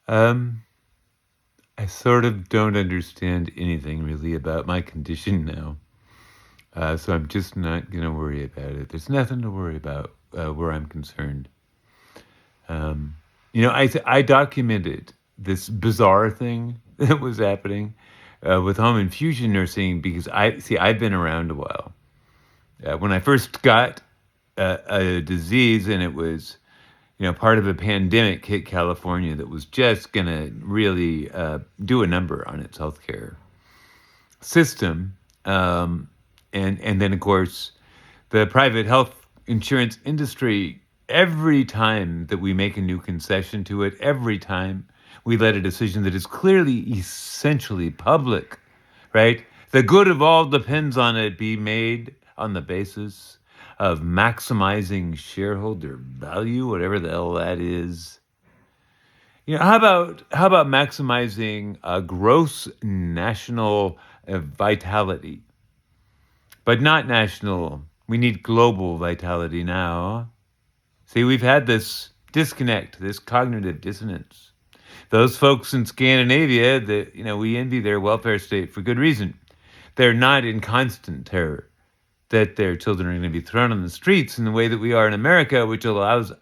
Um, I sort of don't understand anything really about my condition now. So I'm just not going to worry about it. There's nothing to worry about where I'm concerned. Um, I documented this bizarre thing that was happening with home infusion nursing because I've been around a while. When I first got a disease and it was, part of a pandemic hit California that was just going to really do a number on its healthcare system. And then, of course, the private health insurance industry, every time that we make a new concession to it, every time we let a decision that is clearly essentially public, right? The good of all depends on it be made on the basis of maximizing shareholder value, whatever the hell that is. How about maximizing gross national vitality, but not national. We need global vitality now. See, we've had this disconnect, this cognitive dissonance. Those folks in Scandinavia, that we envy their welfare state for good reason. They're not in constant terror that their children are going to be thrown on the streets in the way that we are in America, which allows,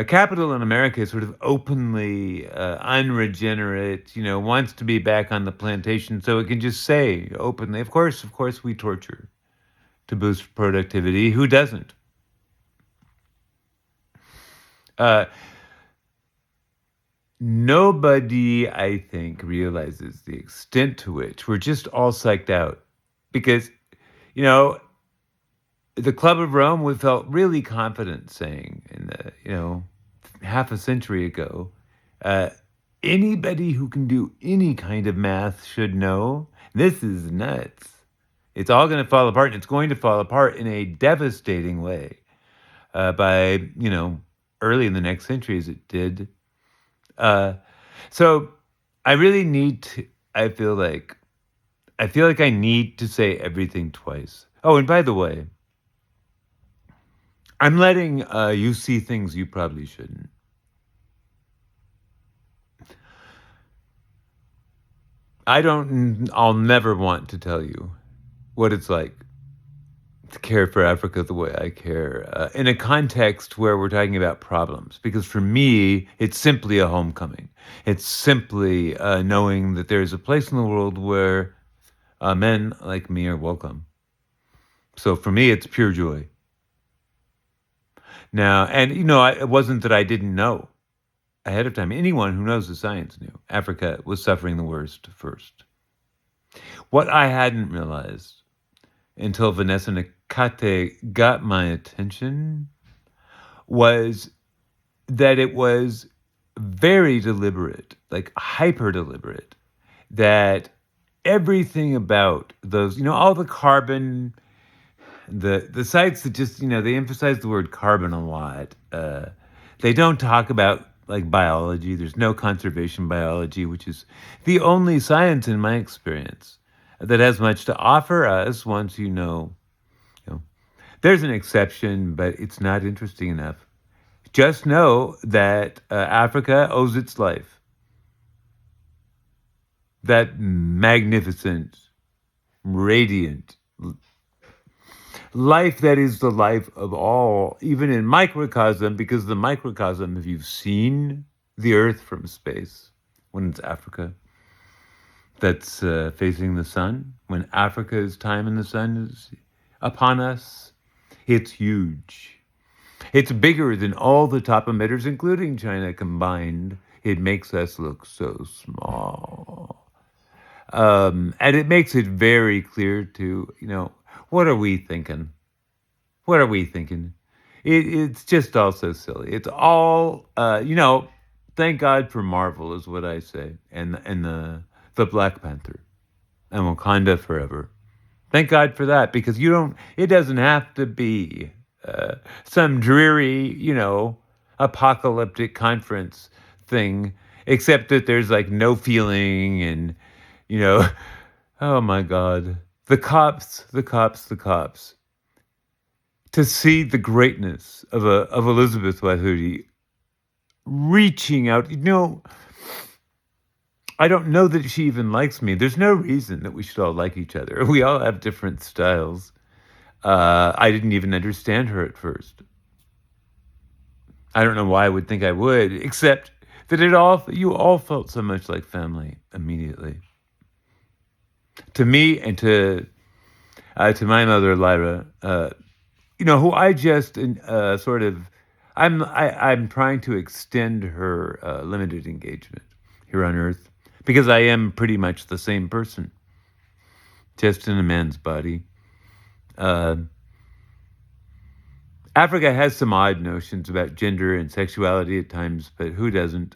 capital in America is sort of openly unregenerate, wants to be back on the plantation, so it can just say openly, of course, we torture to boost productivity. Who doesn't? Uh, Nobody, I think, realizes the extent to which we're just all psyched out because, you know, the Club of Rome we felt really confident saying in the, half a century ago, uh, anybody who can do any kind of math should know this is nuts. It's all going to fall apart, and it's going to fall apart in a devastating way by, early in the next century as it did. Uh, so I really need to, I feel like I need to say everything twice. Oh, and by the way, I'm letting you see things you probably shouldn't. I'll never want to tell you what it's like to care for Africa the way I care in a context where we're talking about problems. Because for me, it's simply a homecoming. It's simply knowing that there's a place in the world where men like me are welcome. So for me, it's pure joy. Now, and it wasn't that I didn't know ahead of time. Anyone who knows the science knew Africa was suffering the worst first. What I hadn't realized until Vanessa Nakate got my attention was that it was very deliberate, like hyper deliberate, that everything about those, all the carbon, the sites that just, they emphasize the word carbon a lot. They don't talk about like biology. There's no conservation biology, which is the only science in my experience that has much to offer us once you know, there's an exception, but it's not interesting enough. Just know that Africa owes its life. That magnificent, radiant life that is the life of all, even in microcosm, because the microcosm, if you've seen the Earth from space, when it's Africa, that's facing the sun, when Africa's time in the sun is upon us, it's huge. It's bigger than all the top emitters, including China combined. It makes us look so small. And it makes it very clear to, what are we thinking? What are we thinking? It's just all so silly. It's all, thank God for Marvel is what I say. And the Black Panther and Wakanda forever. Thank God for that because it doesn't have to be some dreary, apocalyptic conference thing, except that there's like no feeling and, you know, oh my God, the cops, the cops, the cops. To see the greatness of Elizabeth Wahudi reaching out. I don't know that she even likes me. There's no reason that we should all like each other. We all have different styles. I didn't even understand her at first. I don't know why I would think I would, except that you all felt so much like family immediately. To me and to my mother, Lyra, who I just sort of, I'm trying to extend her limited engagement here on Earth because I am pretty much the same person, just in a man's body. Uh, Africa has some odd notions about gender and sexuality at times, but who doesn't?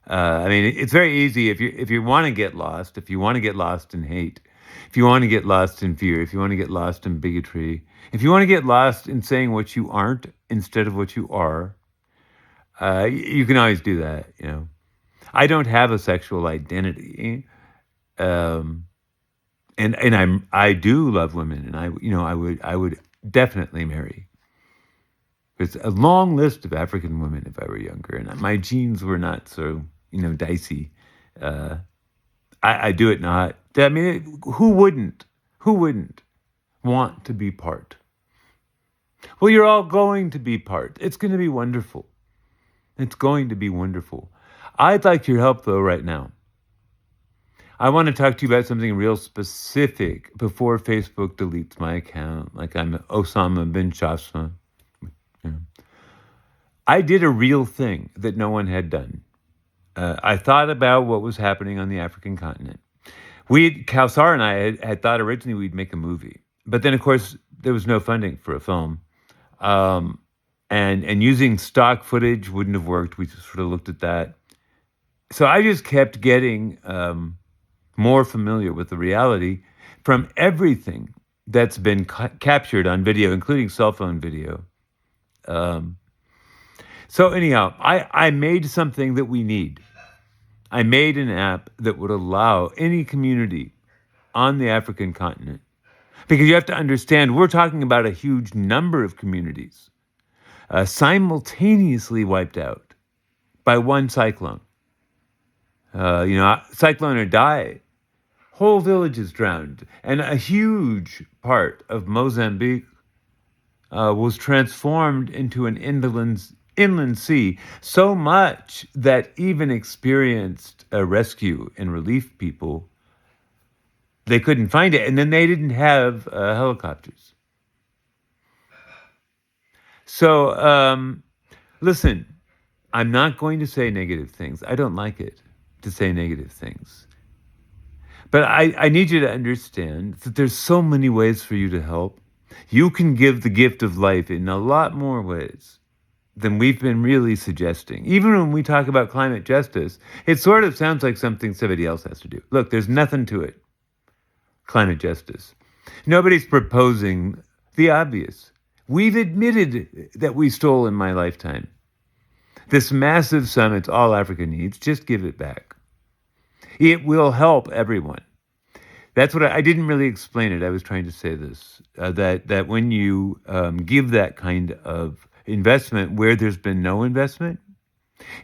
I mean, it's very easy if you want to get lost, if you want to get lost in hate, if you want to get lost in fear, if you want to get lost in bigotry, if you want to get lost in saying what you aren't instead of what you are, you can always do that. I don't have a sexual identity, um, and I do love women, and I would definitely marry. There's a long list of African women if I were younger, and my genes were not so dicey. Uh, I do it not. I mean, who wouldn't? Who wouldn't want to be part? Well, you're all going to be part. It's going to be wonderful. It's going to be wonderful. I'd like your help, though, right now. I want to talk to you about something real specific before Facebook deletes my account, like I'm Osama bin Shafma. I did a real thing that no one had done. I thought about what was happening on the African continent. Kawsar and I had thought originally we'd make a movie, but then of course there was no funding for a film, and using stock footage wouldn't have worked. We just sort of looked at that, so I just kept getting more familiar with the reality from everything that's been captured on video, including cell phone video. So anyhow, I made something that we need. I made an app that would allow any community on the African continent, because you have to understand, we're talking about a huge number of communities simultaneously wiped out by one cyclone. Cyclone Idai, whole villages drowned, and a huge part of Mozambique was transformed into an inland sea, so much that even experienced rescue and relief people, they couldn't find it. And then they didn't have helicopters. So, listen, I'm not going to say negative things. I don't like it to say negative things. But I need you to understand that there's so many ways for you to help. You can give the gift of life in a lot more ways than we've been really suggesting. Even when we talk about climate justice, it sort of sounds like something somebody else has to do. Look, there's nothing to it. Climate justice. Nobody's proposing the obvious. We've admitted that we stole in my lifetime. This massive summit all Africa needs, just give it back. It will help everyone. That's what I didn't really explain it. I was trying to say this, that when you give that kind of investment where there's been no investment,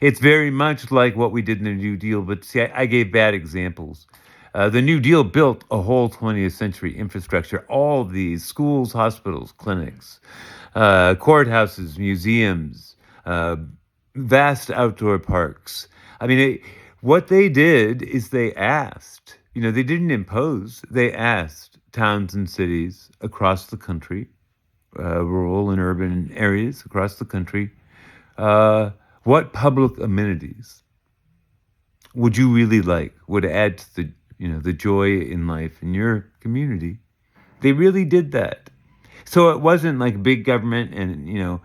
it's very much like what we did in the New Deal. But see, I gave bad examples. The New Deal built a whole 20th century infrastructure, all these schools, hospitals, clinics, courthouses, museums, vast outdoor parks. I mean, what they did is they asked, they didn't impose, they asked towns and cities across the country, rural and urban areas across the country, what public amenities would you really like, would add to the joy in life in your community? They really did that. So it wasn't like big government, and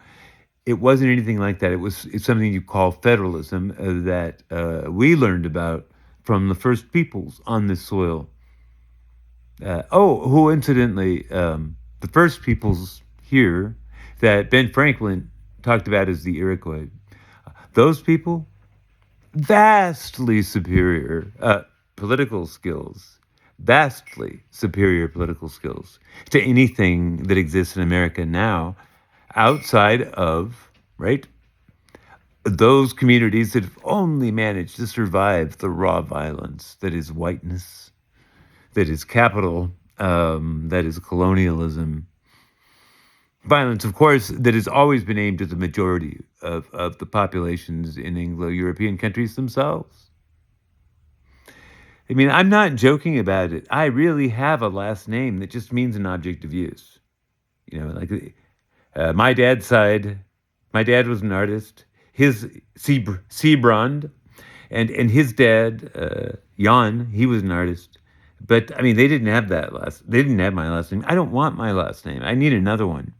it wasn't anything like that. It's something you call federalism that we learned about from the first peoples on this soil. Who incidentally, the first peoples here that Ben Franklin talked about as the Iroquois, those people, vastly superior political skills, vastly superior political skills to anything that exists in America now, outside of, right, those communities that have only managed to survive the raw violence that is whiteness, that is capital, that is colonialism. Violence, of course, that has always been aimed at the majority of the populations in Anglo-European countries themselves. I mean, I'm not joking about it. I really have a last name that just means an object of use. You know, like my dad's side, my dad was an artist. His Seabrand, and his dad, Jan, he was an artist. But I mean, they didn't have that last. They didn't have my last name. I don't want my last name. I need another one,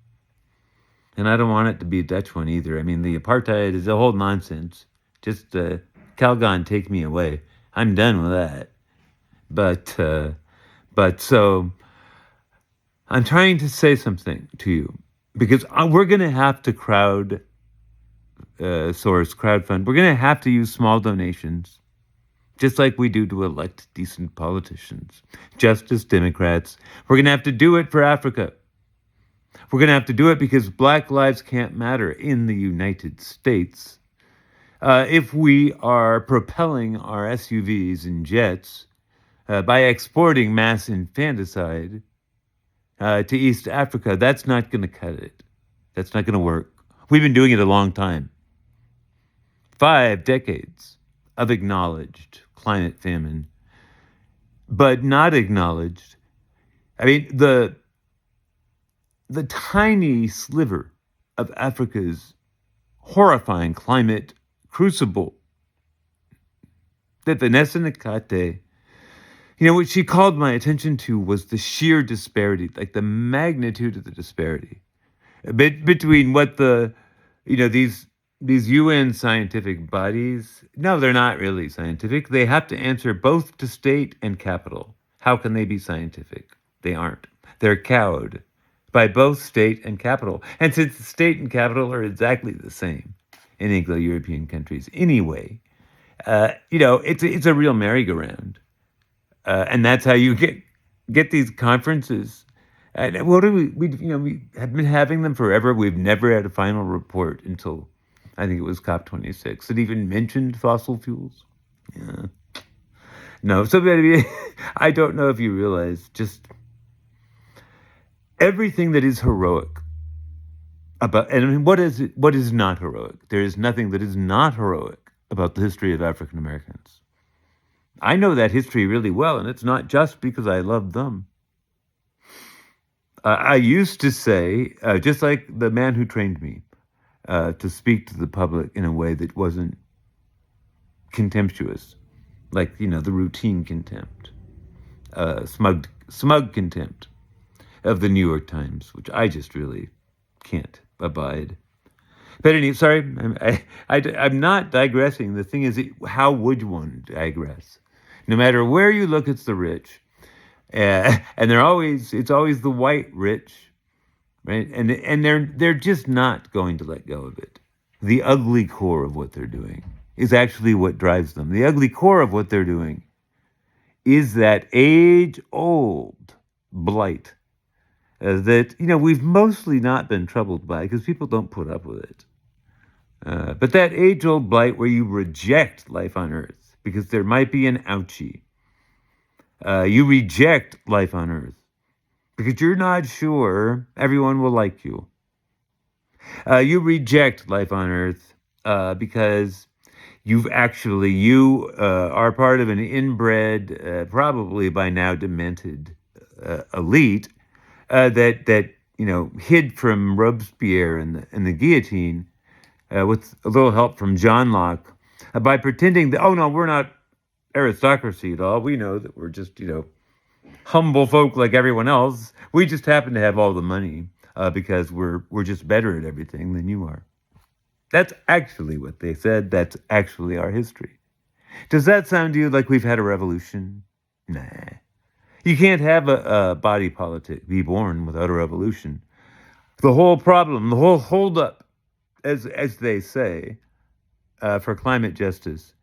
and I don't want it to be a Dutch one either. I mean, the apartheid is a whole nonsense. Just Calgon, take me away. I'm done with that. But so I'm trying to say something to you because we're going to have to crowdfund. We're going to have to use small donations, just like we do to elect decent politicians, just as Democrats. We're going to have to do it for Africa. We're going to have to do it because Black lives can't matter in the United States if we are propelling our SUVs and jets by exporting mass infanticide to East Africa. That's not going to cut it. That's not going to work. We've been doing it a long time. 5 decades of acknowledged climate famine, but not acknowledged. I mean, the tiny sliver of Africa's horrifying climate crucible that Vanessa Nakate, what she called my attention to was the sheer disparity, like the magnitude of the disparity between what these UN scientific bodies, no, they're not really scientific. They have to answer both to state and capital. How can they be scientific? They aren't. They're cowed by both state and capital. And since the state and capital are exactly the same in Anglo-European countries anyway, it's a real merry-go-round. And that's how you get these conferences. And what do we have been having them forever. We've never had a final report until I think it was COP26 that even mentioned fossil fuels. Yeah. No, so I don't know if you realize just everything that is heroic about, and I mean, what is not heroic? There is nothing that is not heroic about the history of African Americans. I know that history really well, and it's not just because I love them. I used to say, just like the man who trained me, to speak to the public in a way that wasn't contemptuous, like, the routine contempt, smug contempt of the New York Times, which I just really can't abide. But anyway, sorry, I'm not digressing. The thing is, how would one digress? No matter where you look, it's the rich. And it's always the white rich, right? And they're just not going to let go of it. The ugly core of what they're doing is actually what drives them. The ugly core of what they're doing is that age-old blight that we've mostly not been troubled by because people don't put up with it. But that age-old blight where you reject life on Earth because there might be an ouchie. You reject life on Earth because you're not sure everyone will like you. You reject life on Earth because you are part of an inbred, probably by now demented elite that hid from Robespierre and the guillotine with a little help from John Locke by pretending that, oh no, we're not aristocracy at all. We know that we're just, humble folk like everyone else. We just happen to have all the money because we're just better at everything than you are. That's actually what they said. That's actually our history. Does that sound to you like we've had a revolution? Nah. You can't have a body politic be born without a revolution. The whole problem, the whole holdup, as they say, for climate justice,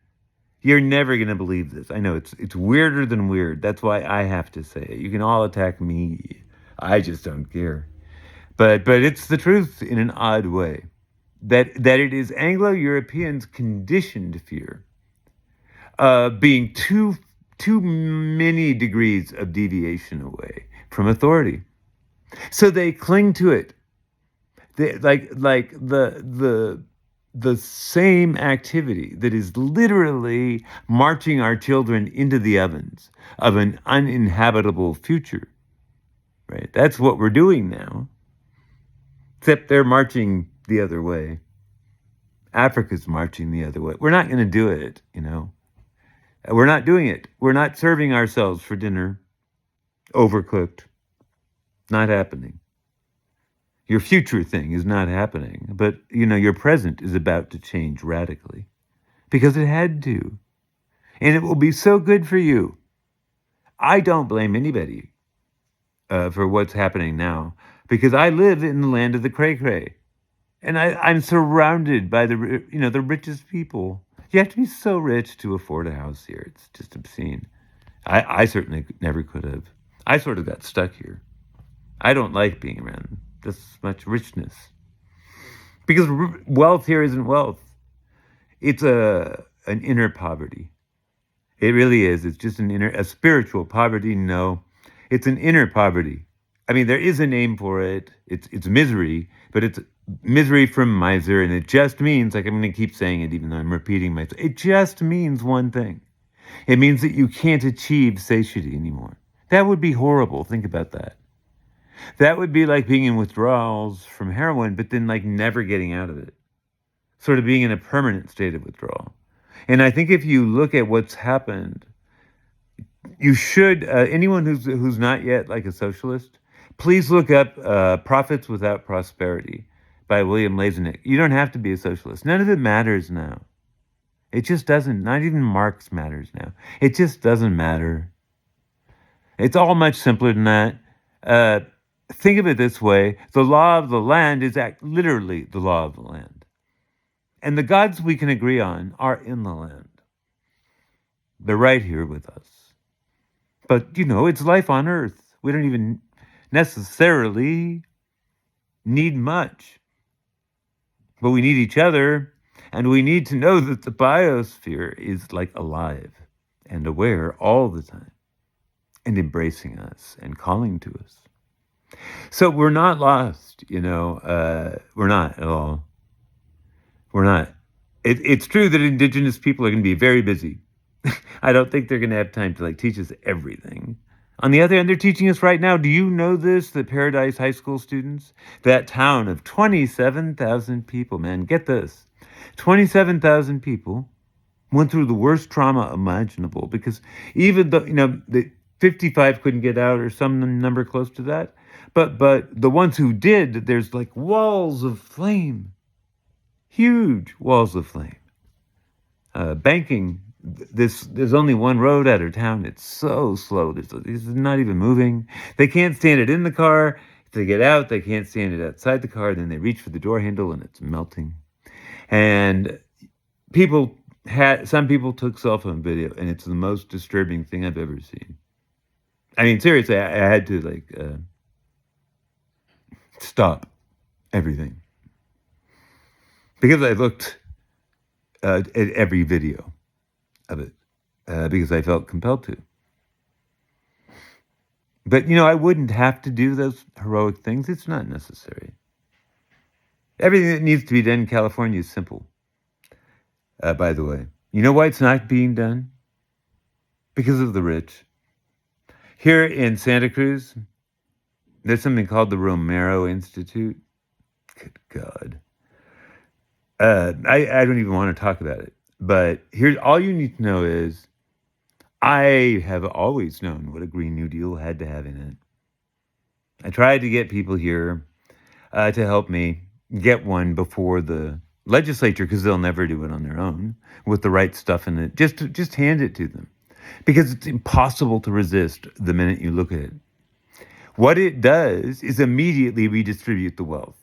you're never going to believe this. I know it's weirder than weird. That's why I have to say it. You can all attack me. I just don't care. But it's the truth in an odd way. that it is Anglo-Europeans' conditioned fear being too many degrees of deviation away from authority. So they cling to it. Like the same activity that is literally marching our children into the ovens of an uninhabitable future. Right? That's what we're doing now. Except they're marching the other way. Africa's marching the other way. We're not going to do it, you know. We're not doing it. We're not serving ourselves for dinner. Overcooked. Not happening. Your future thing is not happening. But, you know, your present is about to change radically. Because it had to. And it will be so good for you. I don't blame anybody for what's happening now. Because I live in the land of the cray-cray. And I'm surrounded by the richest people. You have to be so rich to afford a house here. It's just obscene. I certainly never could have. I sort of got stuck here. I don't like being around this much richness. Because wealth here isn't wealth. It's an inner poverty. It really is. It's just a spiritual poverty. No, it's an inner poverty. I mean, there is a name for it. It's misery, but it's misery from miser, and it just means, like, I'm going to keep saying it even though I'm repeating myself, it just means one thing. It means that you can't achieve satiety anymore. That would be horrible. Think about that. That would be like being in withdrawals from heroin, but then like never getting out of it. Sort of being in a permanent state of withdrawal. And I think if you look at what's happened, you should, anyone who's not yet like a socialist, please look up Profits Without Prosperity by William Lazanick. You don't have to be a socialist. None of it matters now. It just doesn't. Not even Marx matters now. It just doesn't matter. It's all much simpler than that. Think of it this way. The law of the land is literally the law of the land. And the gods we can agree on are in the land. They're right here with us. But, you know, it's life on Earth. We don't even necessarily need much. But we need each other, and we need to know that the biosphere is like alive and aware all the time and embracing us and calling to us. So we're not lost, you know. We're not at all. We're not. It's true that indigenous people are going to be very busy. I don't think they're going to have time to like teach us everything. On the other hand, they're teaching us right now. Do you know this? The Paradise High School students, that town of 27,000 people, man, get this. 27,000 people went through the worst trauma imaginable because even though, you know, the 55 couldn't get out or some number close to that. But the ones who did, there's like walls of flame. Huge walls of flame. Banking, there's only one road out of town. It's so slow. It's not even moving. They can't stand it in the car. If they get out, they can't stand it outside the car. Then they reach for the door handle and it's melting. And some people took cell phone video, and it's the most disturbing thing I've ever seen. I mean, seriously, I had to like stop everything because I looked at every video of it because I felt compelled to. But, you know, I wouldn't have to do those heroic things. It's not necessary. Everything that needs to be done in California is simple, by the way. You know why it's not being done? Because of the rich. Here in Santa Cruz, there's something called the Romero Institute. Good God. I don't even want to talk about it. But here's all you need to know is I have always known what a Green New Deal had to have in it. I tried to get people here to help me get one before the legislature, because they'll never do it on their own with the right stuff in it. Just hand it to them, because it's impossible to resist the minute you look at it. What it does is immediately redistribute the wealth.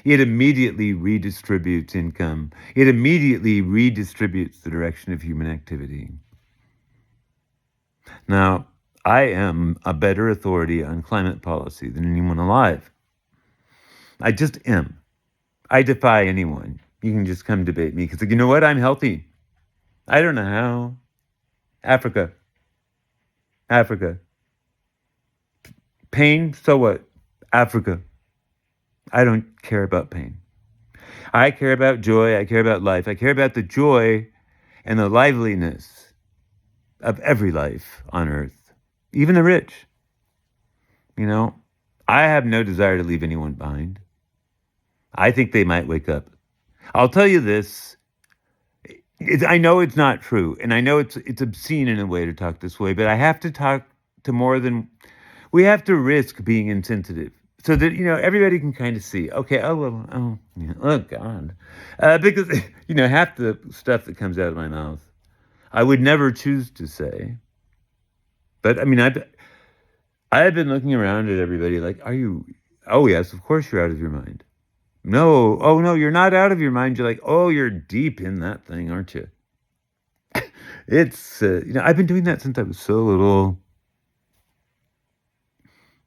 It immediately redistributes income. It immediately redistributes the direction of human activity. Now, I am a better authority on climate policy than anyone alive. I just am. I defy anyone. You can just come debate me because you know what? I'm healthy. I don't know how. Africa, Africa. Pain, so what? Africa. I don't care about pain. I care about joy. I care about life. I care about the joy and the liveliness of every life on earth, even the rich. You know, I have no desire to leave anyone behind. I think they might wake up. I'll tell you this. I know it's not true, and I know it's obscene in a way to talk this way, but I have to talk to more than we have to risk being insensitive so that everybody can kind of see. Okay, oh well, oh yeah, oh God, because half the stuff that comes out of my mouth, I would never choose to say. But I mean, I've been looking around at everybody like, are you? Oh yes, of course you're out of your mind. No, oh no, you're not out of your mind. You're like, oh, you're deep in that thing, aren't you? It's I've been doing that since I was so little.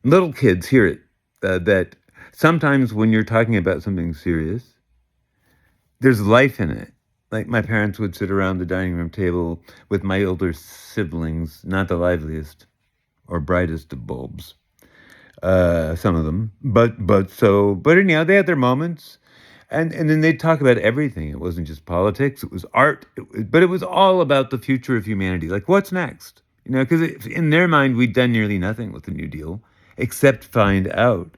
Little kids hear it. That sometimes when you're talking about something serious, there's life in it. Like my parents would sit around the dining room table with my older siblings, not the liveliest or brightest of bulbs, some of them, but anyhow, they had their moments, and then they'd talk about everything. It wasn't just politics; it was art, but it was all about the future of humanity. Like what's next? Because in their mind, we'd done nearly nothing with the New Deal except find out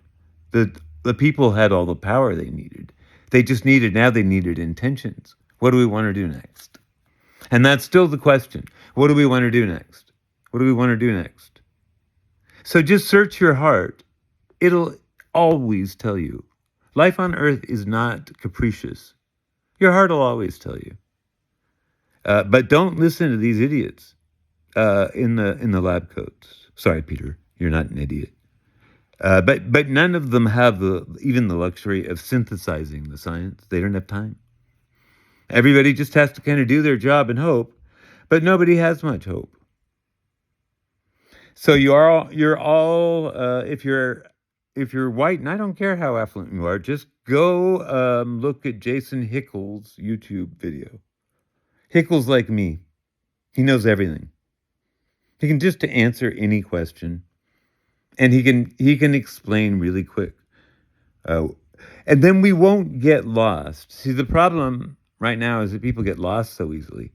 that the people had all the power they needed. They needed intentions. What do we want to do next? And that's still the question. What do we want to do next? What do we want to do next? So just search your heart. It'll always tell you. Life on earth is not capricious. Your heart will always tell you. But don't listen to these idiots in the lab coats. Sorry, Peter, you're not an idiot. But none of them have even the luxury of synthesizing the science. They don't have time. Everybody just has to kind of do their job and hope, but nobody has much hope. So you're all if you're white, and I don't care how affluent you are, just go look at Jason Hickel's YouTube video. Hickel's like me. He knows everything. He can just answer any question, and he can explain really quick. And then we won't get lost. See, the problem right now is that people get lost so easily.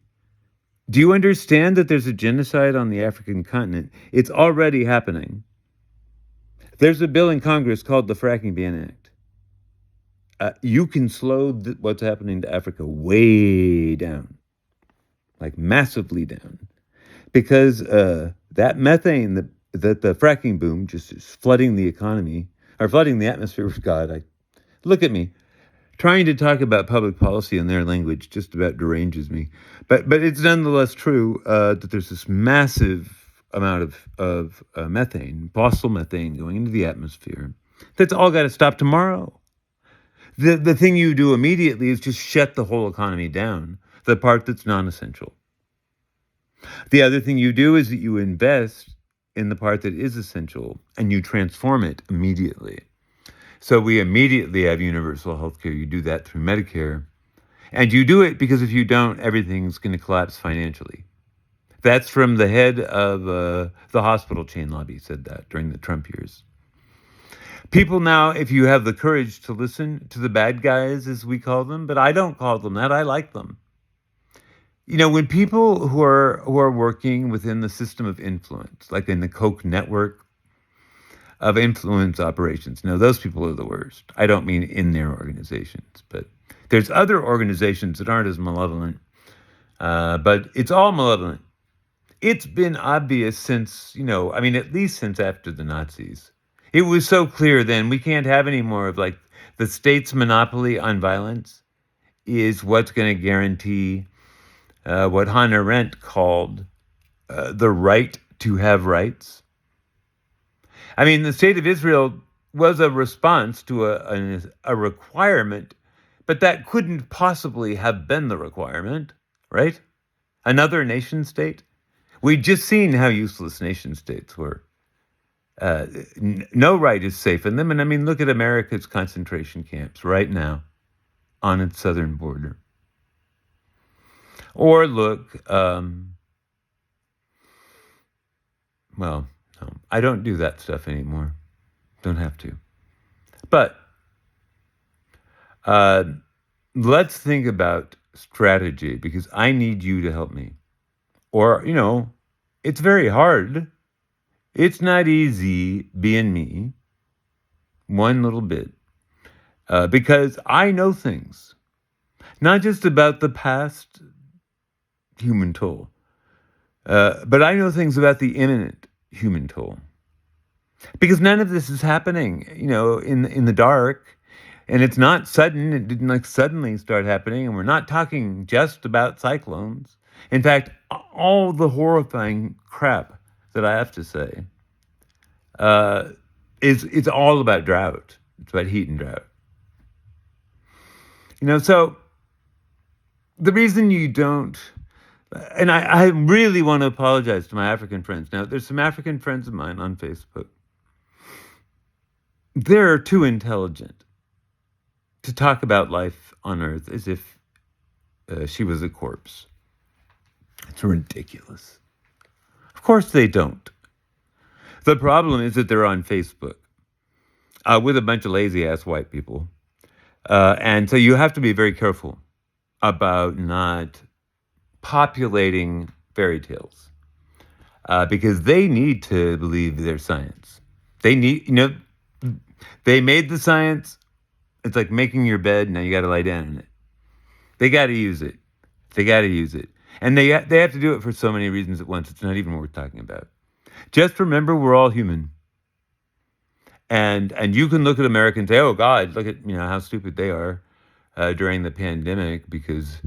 Do you understand that there's a genocide on the African continent? It's already happening. There's a bill in Congress called the Fracking Ban Act. You can slow what's happening to Africa way down, like massively down, because that methane that the fracking boom just is flooding the economy or flooding the atmosphere with God. Look at me. Trying to talk about public policy in their language just about deranges me. But it's nonetheless true that there's this massive amount of methane, fossil methane going into the atmosphere. That's all got to stop tomorrow. The thing you do immediately is just shut the whole economy down, the part that's non-essential. The other thing you do is that you invest in the part that is essential and you transform it immediately. So we immediately have universal health care. You do that through Medicare. And you do it because if you don't, everything's going to collapse financially. That's from the head of the hospital chain lobby said that during the Trump years. People now, if you have the courage to listen to the bad guys, as we call them, but I don't call them that, I like them. When people who are working within the system of influence, like in the Koch network, of influence operations. No, those people are the worst. I don't mean in their organizations, but there's other organizations that aren't as malevolent, but it's all malevolent. It's been obvious since, at least since after the Nazis. It was so clear then we can't have any more of like the state's monopoly on violence is what's going to guarantee what Hannah Arendt called the right to have rights. I mean, the state of Israel was a response to a requirement, but that couldn't possibly have been the requirement, right? Another nation state? We'd just seen how useless nation states were. No right is safe in them. And I mean, look at America's concentration camps right now. on its southern border. Or look, well, no, I don't do that stuff anymore. Don't have to. But uh, let's think about strategy because I need you to help me. Or, it's very hard. It's not easy being me, one little bit, because I know things, not just about the past human toll, but I know things about the imminent human toll. Because none of this is happening, in the dark, and it's not sudden. It didn't like suddenly start happening, and we're not talking just about cyclones. In fact, all the horrifying crap that I have to say is it's all about drought. It's about heat and drought. So the reason you don't, and I really want to apologize to my African friends. Now, there's some African friends of mine on Facebook. They're too intelligent to talk about life on Earth as if she was a corpse. It's ridiculous. Of course they don't. The problem is that they're on Facebook with a bunch of lazy-ass white people. And so you have to be very careful about not populating fairy tales because they need to believe their science. They need, they made the science. It's like making your bed. Now you got to lie down in it. They got to use it. And they have to do it for so many reasons at once. It's not even worth talking about. Just remember, we're all human. And you can look at America and say, oh, God, look at how stupid they are during the pandemic because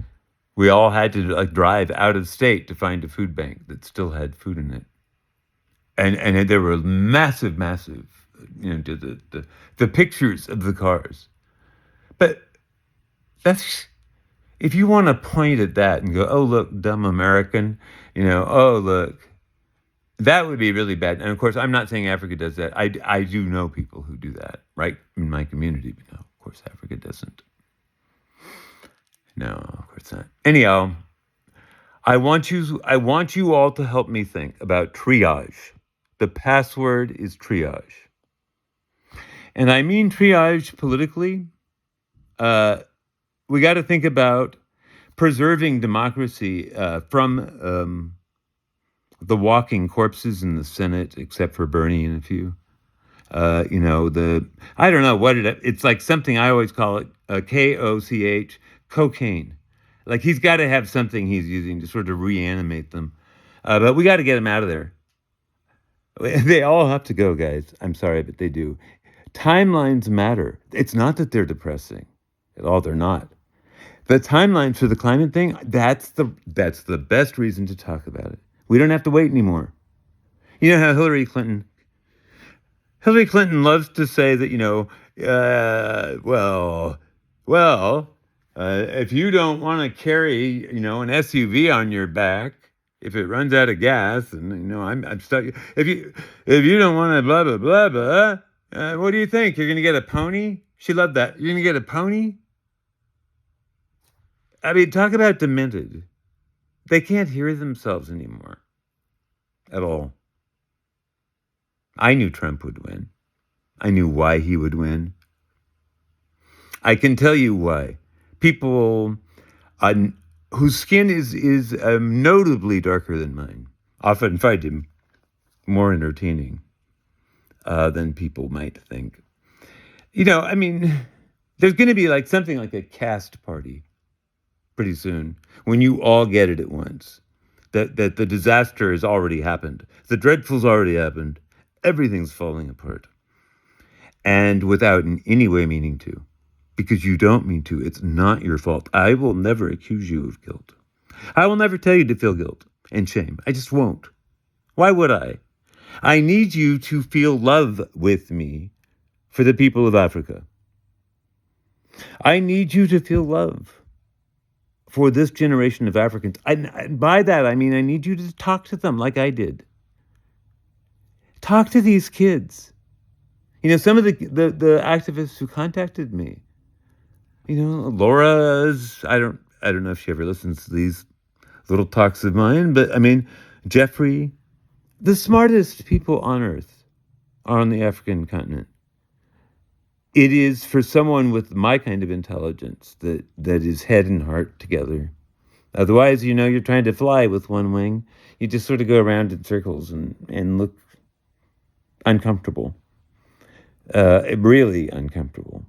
we all had to drive out of state to find a food bank that still had food in it. And there were massive, the pictures of the cars. But that's, if you want to point at that and go, oh, look, dumb American, oh, look, that would be really bad. And of course, I'm not saying Africa does that. I do know people who do that, right, in my community. But no, of course, Africa doesn't. No, of course not. Anyhow, I want you all to help me think about triage. The password is triage. And I mean triage politically. We got to think about preserving democracy from the walking corpses in the Senate, except for Bernie and a few. I don't know what it's like something I always call it KOCH, cocaine. Like he's got to have something he's using to sort of reanimate them. But we got to get them out of there. They all have to go, guys. I'm sorry, but they do. Timelines matter. It's not that they're depressing at all. They're not. The timelines for the climate thing, that's the best reason to talk about it. We don't have to wait anymore. You know how Hillary Clinton loves to say that, if you don't want to carry, an SUV on your back, if it runs out of gas, and I'm stuck. If you don't want to blah blah blah blah, what do you think? You're gonna get a pony? She loved that. You're gonna get a pony? I mean, talk about demented. They can't hear themselves anymore. At all. I knew Trump would win. I knew why he would win. I can tell you why. People whose skin is notably darker than mine often find him more entertaining than people might think. There's going to be something like a cast party pretty soon when you all get it at once. That the disaster has already happened. The dreadful's already happened. Everything's falling apart. And without in any way meaning to. Because you don't mean to. It's not your fault. I will never accuse you of guilt. I will never tell you to feel guilt and shame. I just won't. Why would I? I need you to feel love with me for the people of Africa. I need you to feel love for this generation of Africans. And by that, I mean, I need you to talk to them like I did. Talk to these kids. Some of the activists who contacted me, Laura's. I don't know if she ever listens to these little talks of mine, but I mean, Jeffrey, the smartest people on earth are on the African continent. It is for someone with my kind of intelligence that is head and heart together. Otherwise, you're trying to fly with one wing. You just sort of go around in circles and look uncomfortable. Really uncomfortable.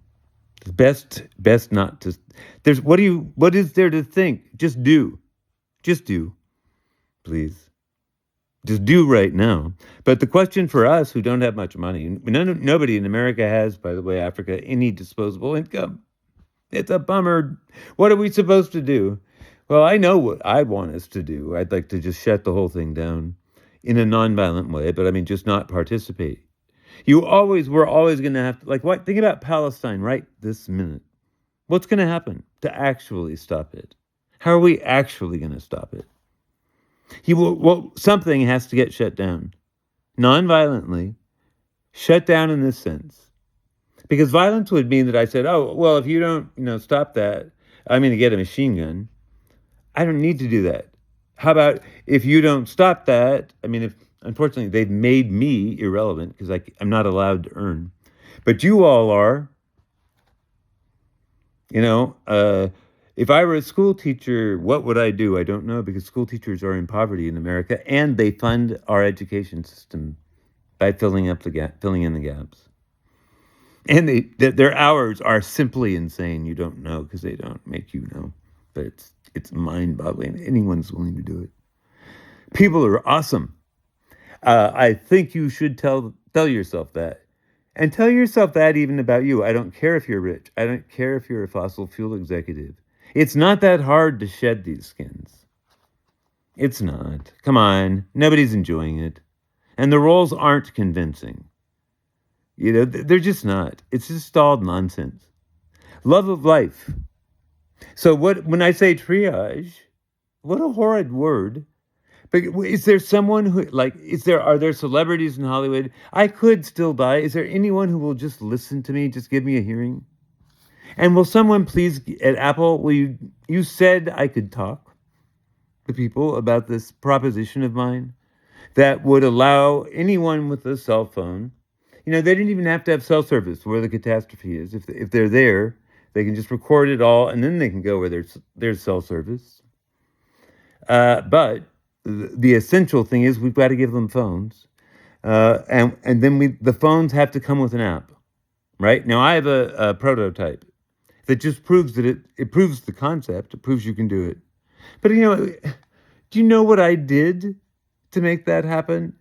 Best not to. What is there to think? Just do, please. Just do right now. But the question for us who don't have much money, nobody in America has, by the way, Africa, any disposable income. It's a bummer. What are we supposed to do? Well, I know what I want us to do. I'd like to just shut the whole thing down in a nonviolent way, but I mean, just not participate. We're always going to have to, what? Think about Palestine right this minute. What's going to happen to actually stop it? How are we actually going to stop it? Something has to get shut down, non-violently, shut down in this sense, because violence would mean that I said, "Oh, well, if you don't, stop that, I'm going to get a machine gun." I don't need to do that. How about if you don't stop that? I mean, if unfortunately they've made me irrelevant because I'm not allowed to earn, but you all are. If I were a school teacher, what would I do? I don't know, because school teachers are in poverty in America, and they fund our education system by filling in the gaps. And their hours are simply insane. You don't know because they don't make you know. But it's mind-boggling. Anyone's willing to do it. People are awesome. I think you should tell yourself that. And tell yourself that even about you. I don't care if you're rich. I don't care if you're a fossil fuel executive. It's not that hard to shed these skins. It's not. Come on. Nobody's enjoying it. And the roles aren't convincing. They're just not. It's just all nonsense. Love of life. So when I say triage, what a horrid word. But is there someone who, are there celebrities in Hollywood? I could still die. Is there anyone who will just listen to me, just give me a hearing? And will someone please, at Apple, you said I could talk to people about this proposition of mine that would allow anyone with a cell phone, they didn't even have to have cell service where the catastrophe is. If they're there, they can just record it all, and then they can go where there's cell service. But the essential thing is we've got to give them phones, and then the phones have to come with an app, right? Now I have a prototype that just proves that it proves the concept. It proves you can do it. But do you know what I did to make that happen?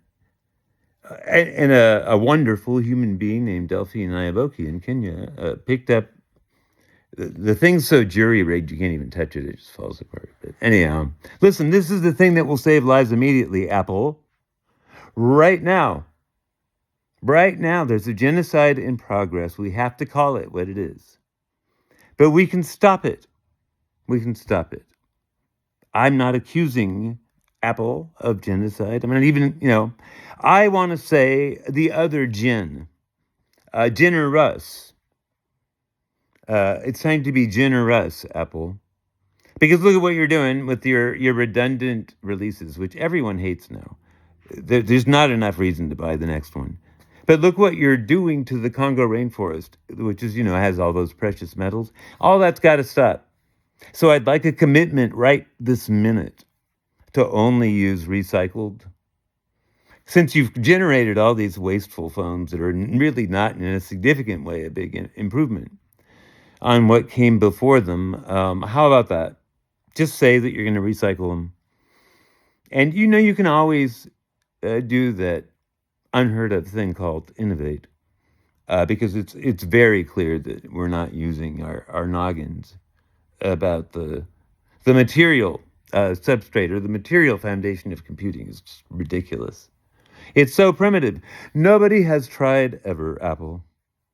And a wonderful human being named Delphine Nyaboki in Kenya picked up the thing's so jury-rigged you can't even touch it. It just falls apart. But anyhow, listen, this is the thing that will save lives immediately, Apple. Right now, there's a genocide in progress. We have to call it what it is. But we can stop it. I'm not accusing Apple of genocide. I'm not even, I want to say the other Jen, Jenner Russ. It's time to be generous, Apple. Because look at what you're doing with your redundant releases, which everyone hates now. There's not enough reason to buy the next one. But look what you're doing to the Congo rainforest, which is, has all those precious metals. All that's got to stop. So I'd like a commitment right this minute to only use recycled. Since you've generated all these wasteful phones that are really not in a significant way a big improvement on what came before them, how about that? Just say that you're going to recycle them. And you can always do that unheard of thing called innovate, because it's very clear that we're not using our noggins about the material substrate or the material foundation of computing. Is just ridiculous. It's so primitive. Nobody has tried ever, Apple,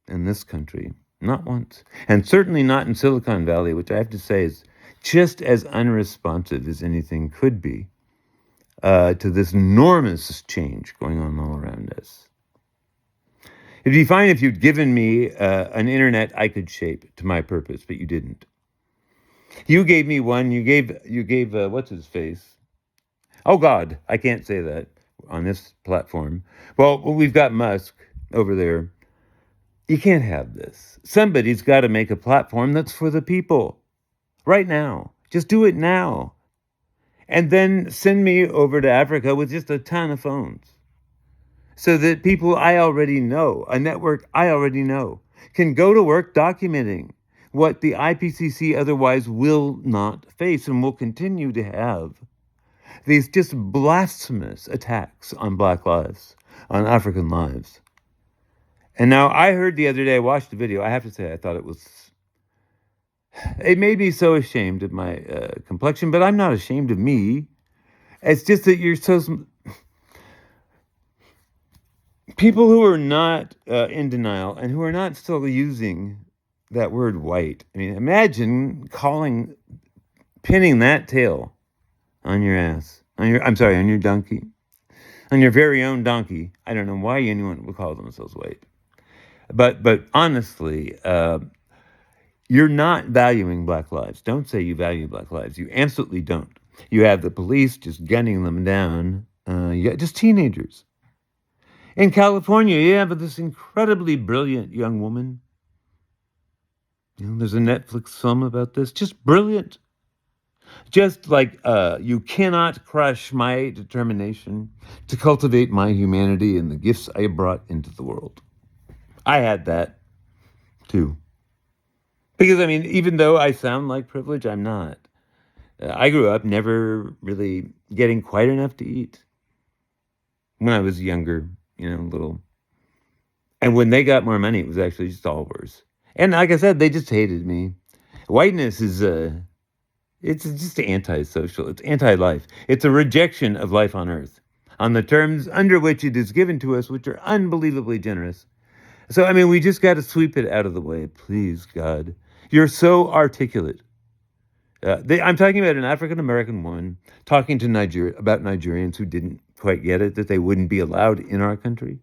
in this country, not once, and certainly not in Silicon Valley, which I have to say is just as unresponsive as anything could be to this enormous change going on all around us. It'd be fine if you'd given me an internet I could shape to my purpose, but you didn't. You gave me one. You gave what's his face? Oh God, I can't say that on this platform. Well, we've got Musk over there. You can't have this. Somebody's got to make a platform that's for the people right now. Just do it now. And then send me over to Africa with just a ton of phones so that people I already know, a network I already know, can go to work documenting what the IPCC otherwise will not face and will continue to have these just blasphemous attacks on Black lives, on African lives. And now I heard the other day, I watched the video. I have to say, I thought it made me so ashamed of my complexion, but I'm not ashamed of me. It's just that you're so, people who are not in denial and who are not still using that word white. I mean, imagine pinning that tail on your ass, on your donkey, on your very own donkey. I don't know why anyone would call themselves white. But honestly, you're not valuing Black lives. Don't say you value Black lives. You absolutely don't. You have the police just gunning them down. You got just teenagers. In California, you have this incredibly brilliant young woman. There's a Netflix film about this. Just brilliant. Just like you cannot crush my determination to cultivate my humanity and the gifts I brought into the world. I had that too. Because, I mean, even though I sound like privilege, I'm not. I grew up never really getting quite enough to eat when I was younger, little. And when they got more money, it was actually just all worse. And like I said, they just hated me. Whiteness is it's just antisocial. It's anti-life. It's a rejection of life on earth on the terms under which it is given to us, which are unbelievably generous. So, I mean, we just got to sweep it out of the way. Please, God. You're so articulate. I'm talking about an African-American woman talking to about Nigerians who didn't quite get it, that they wouldn't be allowed in our country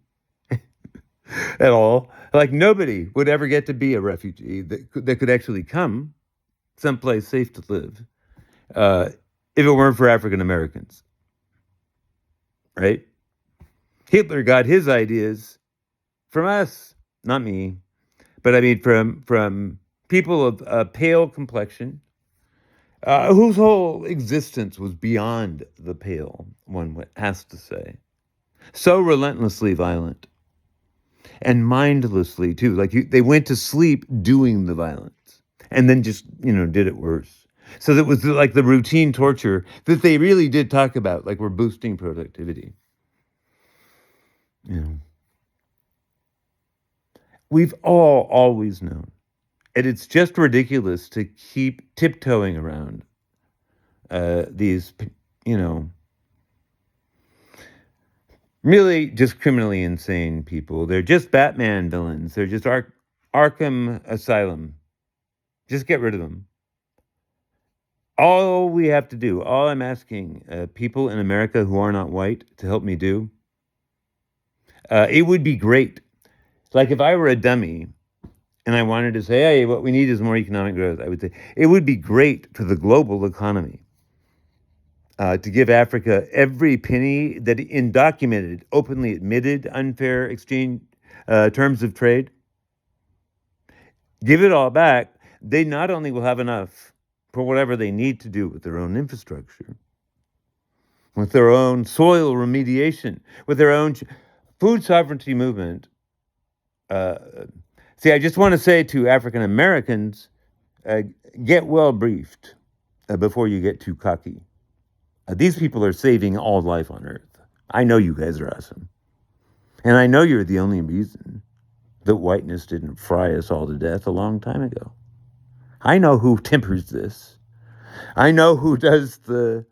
at all. Like nobody would ever get to be a refugee that could actually come someplace safe to live if it weren't for African-Americans, right? Hitler got his ideas from us, not me, but I mean from people of pale complexion, whose whole existence was beyond the pale, one has to say. So relentlessly violent. And mindlessly, too. Like they went to sleep doing the violence. And then just, did it worse. So that was like the routine torture that they really did talk about, like we're boosting productivity. We've all always known. And it's just ridiculous to keep tiptoeing around these, really just criminally insane people. They're just Batman villains. They're just Arkham Asylum. Just get rid of them. All we have to do, all I'm asking people in America who are not white to help me do, it would be great. Like if I were a dummy and I wanted to say, hey, what we need is more economic growth, I would say it would be great for the global economy to give Africa every penny that in documented, openly admitted, unfair exchange terms of trade. Give it all back. They not only will have enough for whatever they need to do with their own infrastructure, with their own soil remediation, with their own food sovereignty movement. See, I just want to say to African Americans, get well briefed before you get too cocky. These people are saving all life on earth. I know you guys are awesome. And I know you're the only reason that whiteness didn't fry us all to death a long time ago. I know who tempers this. I know who does the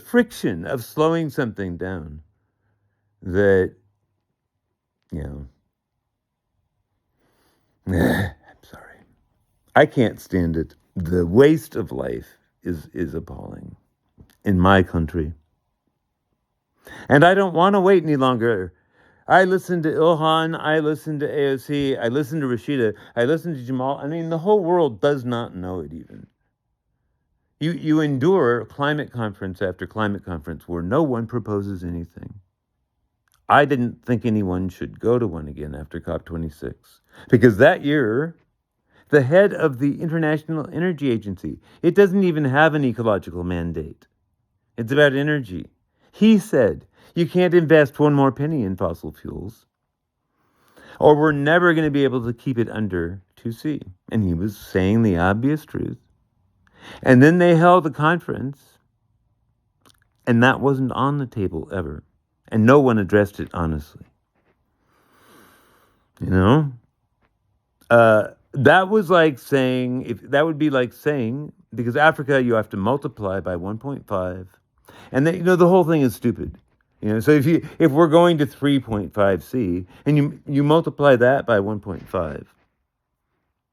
friction of slowing something down that, I'm sorry. I can't stand it. The waste of life is appalling in my country. And I don't want to wait any longer I listened to Ilhan, I listened to AOC, I listened to Rashida, I listened to Jamal. I mean, the whole world does not know it even. You endure climate conference after climate conference where no one proposes anything. I didn't think anyone should go to one again after COP26 because that year, the head of the International Energy Agency, it doesn't even have an ecological mandate. It's about energy. He said, you can't invest one more penny in fossil fuels, or we're never going to be able to keep it under 2C. And he was saying the obvious truth. And then they held a conference, and that wasn't on the table ever. And no one addressed it honestly. You know? That was like saying, that would be like saying, because Africa, you have to multiply by 1.5. And then, the whole thing is stupid. So if we're going to 3.5C and you multiply that by 1.5,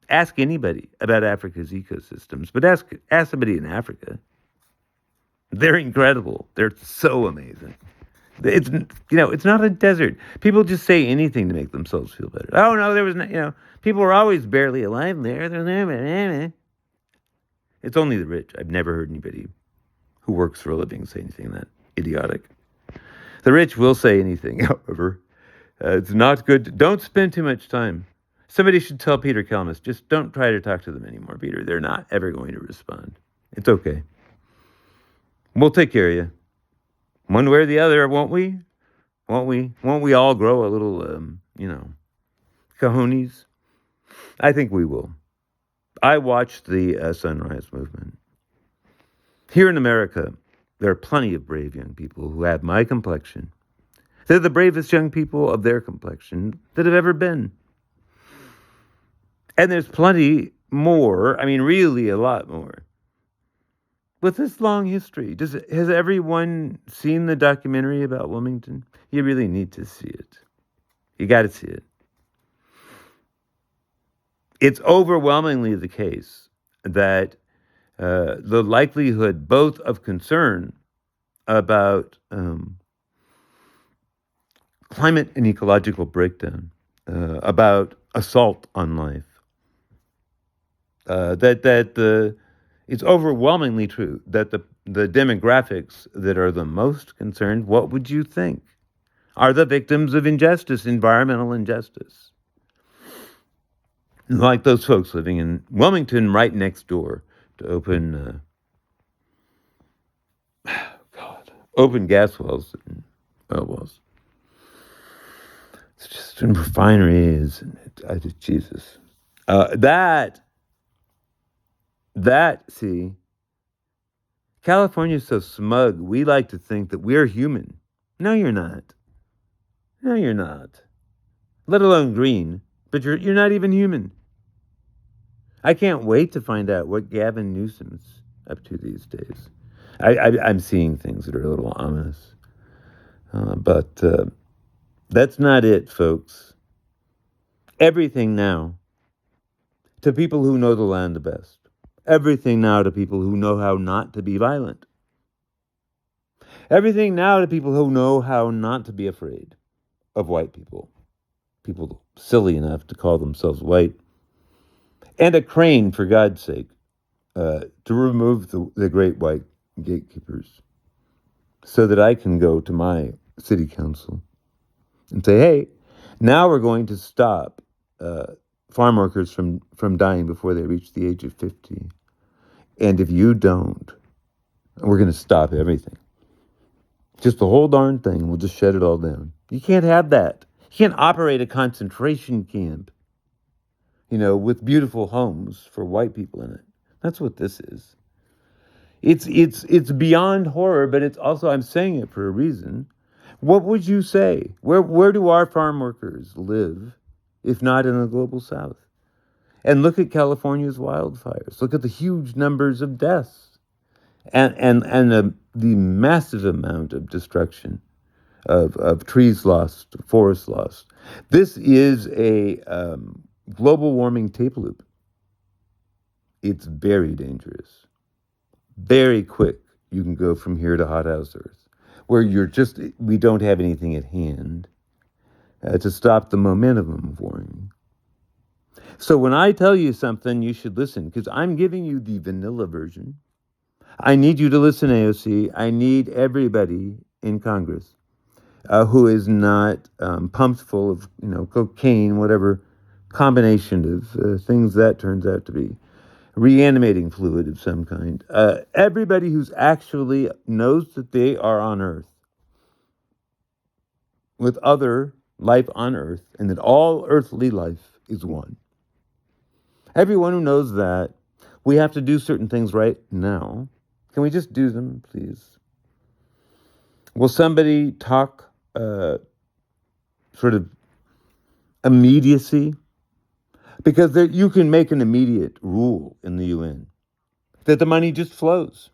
ask anybody about Africa's ecosystems, but ask somebody in Africa. They're incredible. They're so amazing. It's not a desert. People just say anything to make themselves feel better. Oh no, there was no, people were always barely alive there. It's only the rich. I've never heard anybody who works for a living say anything that idiotic. The rich will say anything, however. It's not good. Don't spend too much time. Somebody should tell Peter Kalmus, just don't try to talk to them anymore, Peter. They're not ever going to respond. It's okay. We'll take care of you. One way or the other, won't we? Won't we? Won't we all grow a little, cojones? I think we will. I watched the Sunrise Movement. Here in America, there are plenty of brave young people who have my complexion. They're the bravest young people of their complexion that have ever been. And there's plenty more, really a lot more. With this long history, has everyone seen the documentary about Wilmington? You really need to see it. You got to see it. It's overwhelmingly the case that the likelihood both of concern about climate and ecological breakdown, about assault on life, it's overwhelmingly true that the demographics that are the most concerned, what would you think, are the victims of injustice, environmental injustice. Like those folks living in Wilmington right next door to open gas wells and oil wells. It's just in refineries. And Jesus. See, California's so smug, we like to think that we're human. No, you're not. No, you're not. Let alone green, but you're not even human. I can't wait to find out what Gavin Newsom's up to these days. I'm seeing things that are a little ominous. But that's not it, folks. Everything now to people who know the land the best. Everything now to people who know how not to be violent. Everything now to people who know how not to be afraid of white people. People silly enough to call themselves white. And a crane, for God's sake, to remove the great white gatekeepers so that I can go to my city council and say, hey, now we're going to stop farm workers from dying before they reach the age of 50. And if you don't, we're going to stop everything. Just the whole darn thing. We'll just shut it all down. You can't have that. You can't operate a concentration camp, with beautiful homes for white people in it. That's what this is. It's beyond horror, but it's also, I'm saying it for a reason. What would you say? Where do our farm workers live, if not in the global south? And look at California's wildfires. Look at the huge numbers of deaths and the massive amount of destruction of trees lost, forests lost. This is a global warming tape loop. It's very dangerous. Very quick, you can go from here to hothouse Earth, where we don't have anything at hand. to stop the momentum of warring. So when I tell you something, you should listen, because I'm giving you the vanilla version. I need you to listen, AOC. I need everybody in Congress who is not pumped full of, cocaine, whatever combination of things that turns out to be, reanimating fluid of some kind. Everybody who's actually knows that they are on Earth with other life on Earth, and that all earthly life is one. Everyone who knows that we have to do certain things right now. Can we just do them, please? Will somebody talk sort of immediacy? Because you can make an immediate rule in the UN that the money just flows.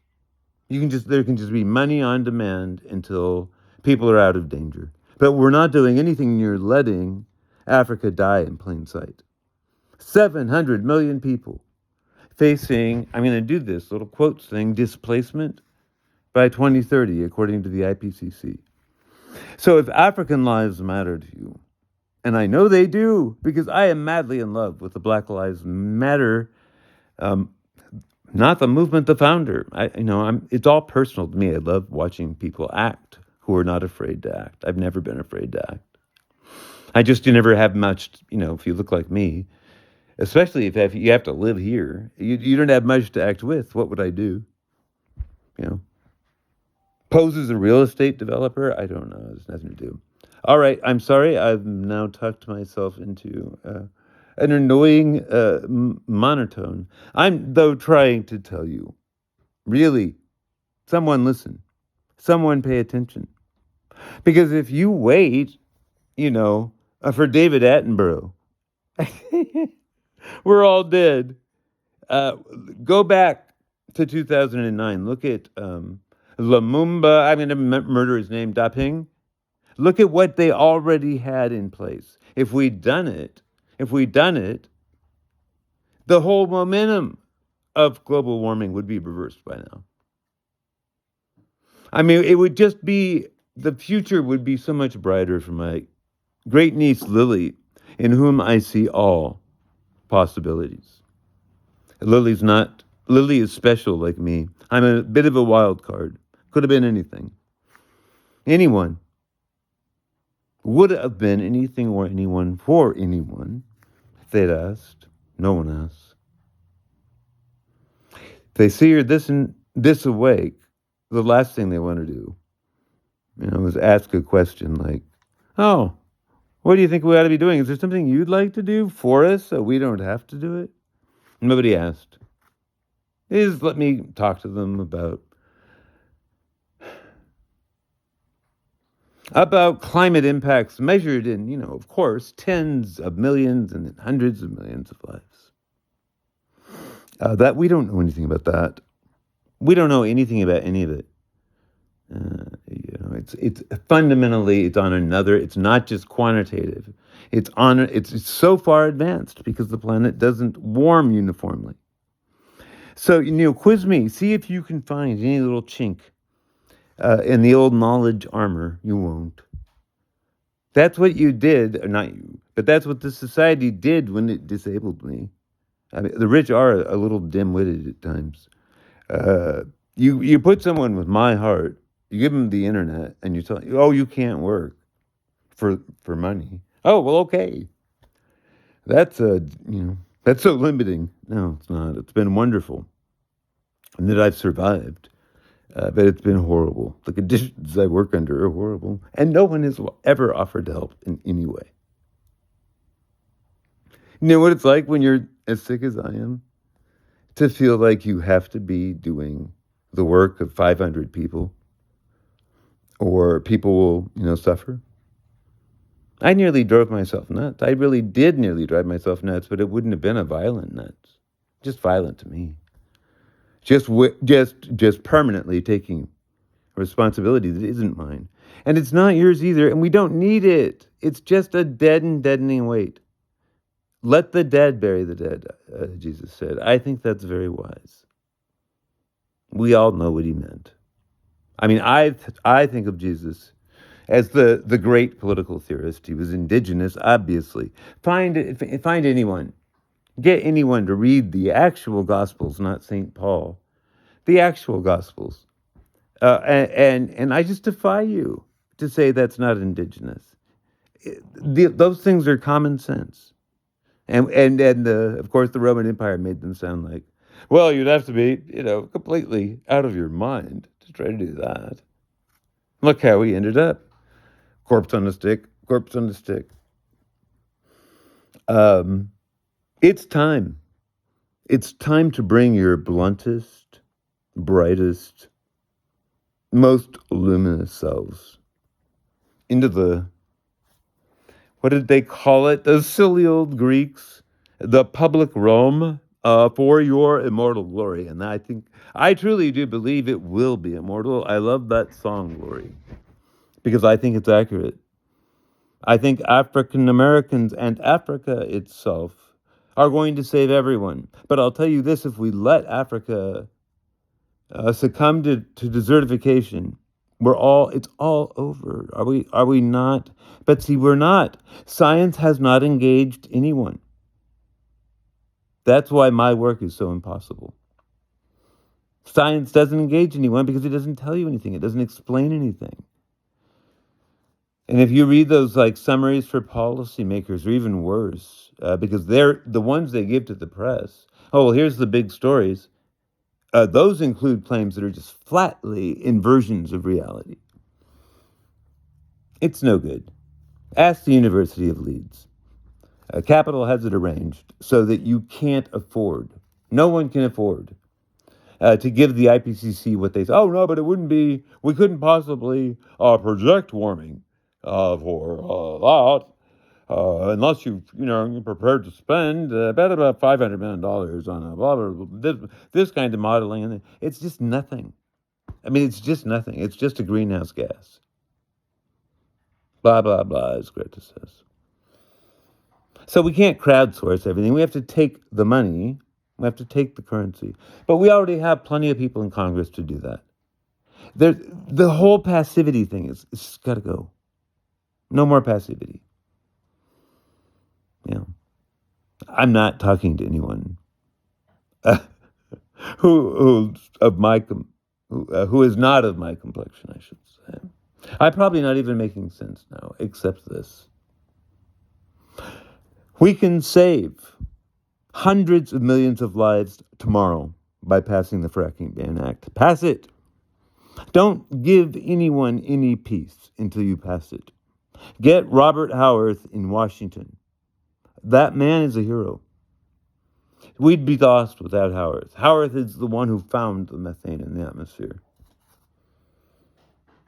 There can just be money on demand until people are out of danger. But we're not doing anything near letting Africa die in plain sight. 700 million people facing, I'm going to do this little quotes thing, displacement by 2030, according to the IPCC. So if African lives matter to you, and I know they do, because I am madly in love with the Black Lives Matter, not the movement, the founder. It's all personal to me. I love watching people act who are not afraid to act. I've never been afraid to act. You never have much, if you look like me, especially if you have to live here, you don't have much to act with. What would I do? Pose as a real estate developer? I don't know. There's nothing to do. All right. I'm sorry. I've now tucked myself into an annoying monotone. I'm, though, trying to tell you, really, someone listen. Someone pay attention. Because if you wait, for David Attenborough, we're all dead. Go back to 2009. Look at Lumumba. I'm going to murder his name, Daping. Look at what they already had in place. If we'd done it, the whole momentum of global warming would be reversed by now. It would just be, the future would be so much brighter for my great niece, Lily, in whom I see all possibilities. Lily is special like me. I'm a bit of a wild card. Could have been anything. Anyone. Would have been anything or anyone for anyone if they'd asked. No one asks. If they see her this awake, the last thing they want to do, is ask a question like, oh, what do you think we ought to be doing? Is there something you'd like to do for us so we don't have to do it? Nobody asked. They just let me talk to them about climate impacts measured in, of course, tens of millions and hundreds of millions of lives. That we don't know anything about that. We don't know anything about any of it. It's fundamentally, it's on another, it's not just quantitative. It's so far advanced because the planet doesn't warm uniformly. So, quiz me, see if you can find any little chink in the old knowledge armor. You won't. That's what you did, or not you, but that's what the society did when it disabled me. The rich are a little dim-witted at times. You put someone with my heart, you give them the internet, and you tell them, oh, you can't work for money. Oh, well, okay. That's so limiting. No, it's not. It's been wonderful, and that I've survived. But it's been horrible. The conditions I work under are horrible, and no one has ever offered to help in any way. You know what it's like when you're as sick as I am? To feel like you have to be doing the work of 500 people, or people will, suffer. I nearly drove myself nuts. I really did nearly drive myself nuts, but it wouldn't have been a violent nuts. Just violent to me. Just permanently taking responsibility that isn't mine. And it's not yours either, and we don't need it. It's just a deadening weight. Let the dead bury the dead, Jesus said. I think that's very wise. We all know what he meant. I think of Jesus as the great political theorist. He was indigenous, obviously. Find anyone, get anyone to read the actual Gospels, not St. Paul, the actual Gospels. And I just defy you to say that's not indigenous. Those things are common sense. And of course, the Roman Empire made them sound like, well, you'd have to be, completely out of your mind to try to do that. Look how we ended up. Corpse on a stick, corpse on a stick. It's time. It's time to bring your bluntest, brightest, most luminous selves into what did they call it? Those silly old Greeks, the public realm, for your immortal glory. And I truly do believe it will be immortal. I love that song, Glory, because I think it's accurate. I think African Americans and Africa itself are going to save everyone. But I'll tell you this, if we let Africa succumb to desertification, it's all over. Are we not? But see, we're not. Science has not engaged anyone. That's why my work is so impossible. Science doesn't engage anyone because it doesn't tell you anything. It doesn't explain anything. And if you read those summaries for policymakers, or even worse, because they're the ones they give to the press. Oh, well, here's the big stories. Those include claims that are just flatly inversions of reality. It's no good. Ask the University of Leeds. Capital has it arranged so that you can't afford, no one can afford, to give the IPCC what they say. Oh, no, but it wouldn't be, we couldn't possibly project warming for that. Unless you're prepared to spend about $500 million on a blah, blah, blah, this kind of modeling. And it's just nothing. I mean, it's just nothing. It's just a greenhouse gas. Blah, blah, blah, as Greta says. So we can't crowdsource everything. We have to take the money. We have to take the currency. But we already have plenty of people in Congress to do that. The whole passivity thing it's got to go. No more passivity. I'm not talking to anyone who is not of my complexion, I should say. I'm probably not even making sense now, except this. We can save hundreds of millions of lives tomorrow by passing the Fracking Ban Act. Pass it. Don't give anyone any peace until you pass it. Get Robert Howarth in Washington. That man is a hero. We'd be lost without Howarth. Howarth is the one who found the methane in the atmosphere.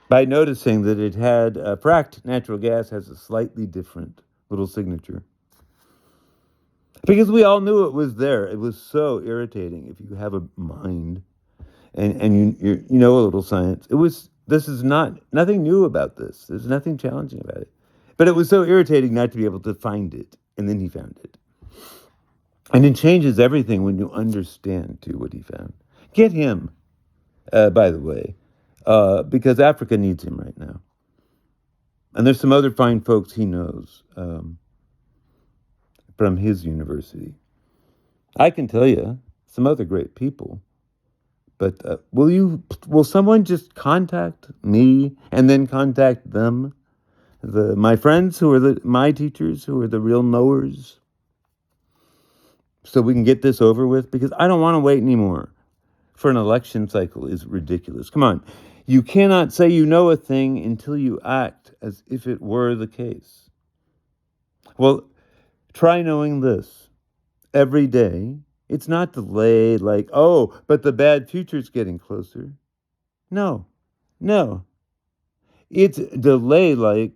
By noticing that it had fracked natural gas has a slightly different little signature. Because we all knew it was there. It was so irritating if you have a mind and you know a little science. This is nothing new about this. There's nothing challenging about it. But it was so irritating not to be able to find it. And then he found it. And it changes everything when you understand, too, what he found. Get him, by the way, because Africa needs him right now. And there's some other fine folks he knows from his university. I can tell you some other great people. But will someone just contact me and then contact them? My friends who are my teachers, who are the real knowers, so we can get this over with, because I don't want to wait anymore for an election cycle. Is ridiculous. Come on. You cannot say you know a thing until you act as if it were the case. Well, try knowing this every day. It's not delayed like, oh, but the bad future's getting closer. No. It's delayed like,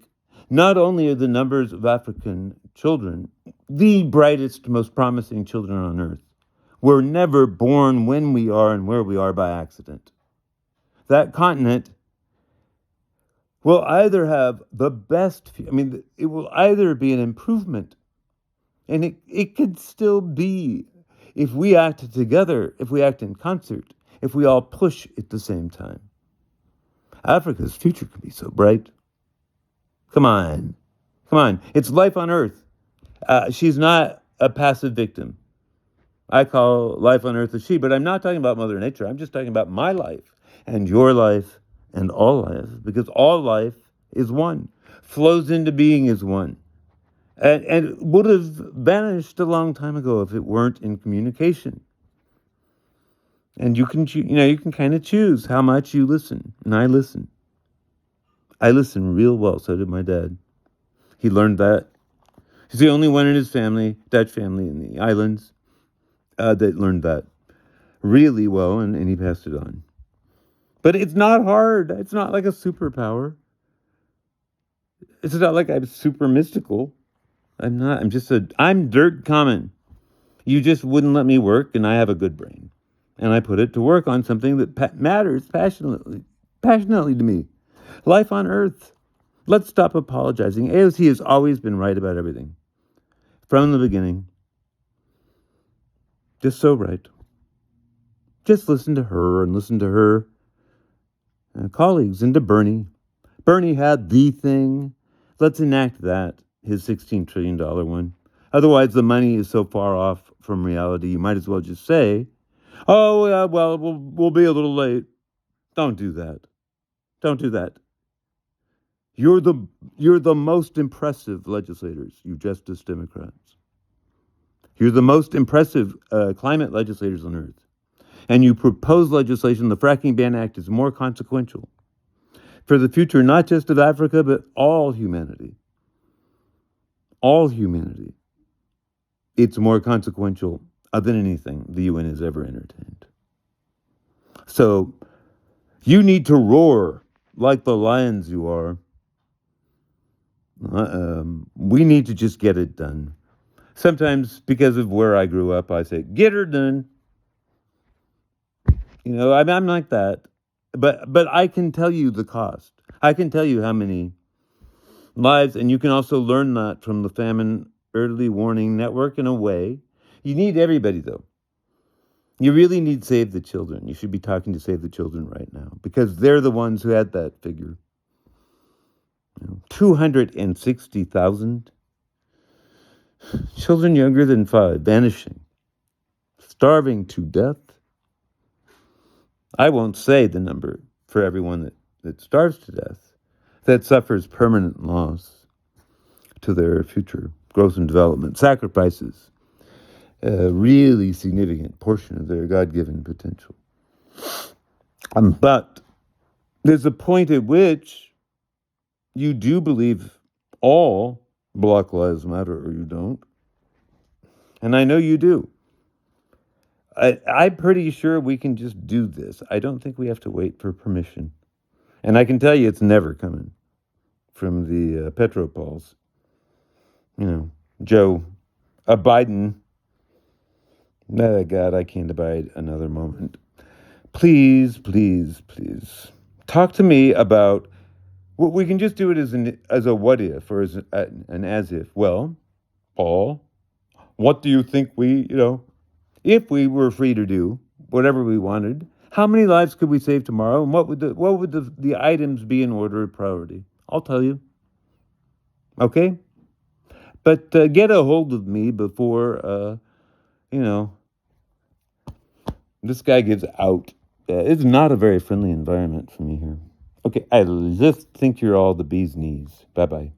not only are the numbers of African children the brightest, most promising children on earth, were never born when we are and where we are by accident. That continent will either have the best, it will either be an improvement, and it could still be, if we act together, if we act in concert, if we all push at the same time. Africa's future can be so bright. Come on. Come on. It's life on Earth. She's not a passive victim. I call life on Earth a she, but I'm not talking about Mother Nature. I'm just talking about my life and your life and all life, because all life is one, flows into being as one, and would have vanished a long time ago if it weren't in communication. And you can kind of choose how much you listen. And I listen. I listen real well. So did my dad. He learned that. He's the only one in his family, Dutch family in the islands, that learned that really well, and he passed it on. But it's not hard. It's not like a superpower. It's not like I'm super mystical. I'm not. I'm dirt common. You just wouldn't let me work, and I have a good brain. And I put it to work on something that matters passionately to me. Life on Earth. Let's stop apologizing. AOC has always been right about everything. From the beginning. Just so right. Just listen to her and listen to her colleagues and to Bernie. Bernie had the thing. Let's enact that, his $16 trillion one. Otherwise, the money is so far off from reality, you might as well just say, oh, yeah, well, we'll be a little late. Don't do that. Don't do that. You're the most impressive legislators, you Justice Democrats. You're the most impressive climate legislators on earth. And you propose legislation, the Fracking Ban Act is more consequential for the future, not just of Africa, but all humanity. All humanity. It's more consequential than anything the UN has ever entertained. So you need to roar like the lions you are. We need to just get it done. Sometimes, because of where I grew up, I say, get her done. I'm like that. But I can tell you the cost. I can tell you how many lives, and you can also learn that from the Famine Early Warning Network in a way. You need everybody, though. You really need Save the Children. You should be talking to Save the Children right now, because they're the ones who had that figure. 260,000 children younger than 5 vanishing, starving to death. I won't say the number for everyone that starves to death, that suffers permanent loss to their future growth and development, sacrifices a really significant portion of their God-given potential. But there's a point at which you do believe all Black Lives Matter, or you don't. And I know you do. I'm pretty sure we can just do this. I don't think we have to wait for permission. And I can tell you it's never coming from the Petropauls. Joe Biden. Oh, God, I can't abide another moment. Please, please, please talk to me about. Well, we can just do it as a what if, or as an as if. Well, Paul, what do you think if we were free to do whatever we wanted, how many lives could we save tomorrow, and what would the items be in order of priority? I'll tell you. Okay? But get a hold of me before, this guy gives out. It's not a very friendly environment for me here. Okay, I just think you're all the bee's knees. Bye-bye.